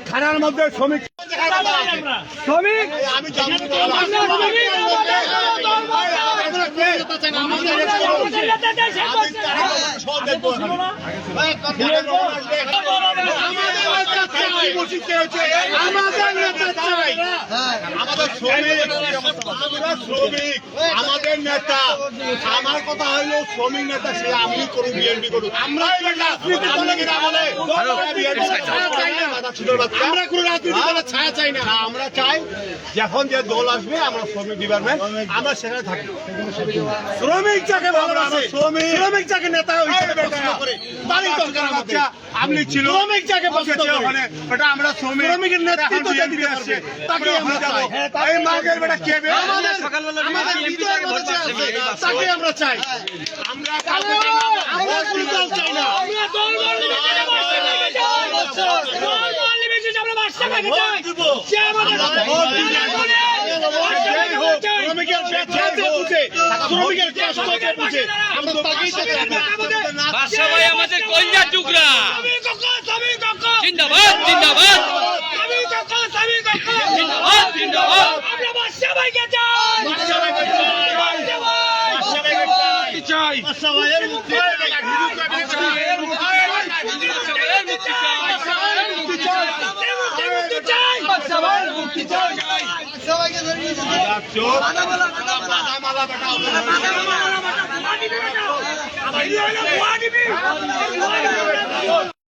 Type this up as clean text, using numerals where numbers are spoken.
থানার মধ্যে শ্রমিক আমাদের নেতা, আমার কথা হইলো শ্রমিক নেতা, সে আমি করুন বিএনপি করুন, আমরা কোনো রাজনীতি দলের ছায়া চাই না। আমরা চাই যখন যে দল আসবে আমরা শ্রমিক ডিপার্টমেন্ট আমরা সেখানে থাকি। শ্রমিক যাকে ভালোবাসে, শ্রমিক যাকে নেতা আপনি ছিল, শ্রমিক যাকে পছন্দ করে ওটা আমরা শ্রমিকের নেতৃত্ব দিতে আসছে তাকে আমরা চাই। এই মার্কের বেটা কেবে তাকে আমরা চাই। আমরা কোনো দল চাই না। আমাদের কলিজার টুকরা জিন্দাবাদ জিন্দাবাদ জিন্দাবাদ জিন্দাবাদ আমরা বাদশা ভাইকে চাই বাদশা ভাইয়ের মুক্তি চাই।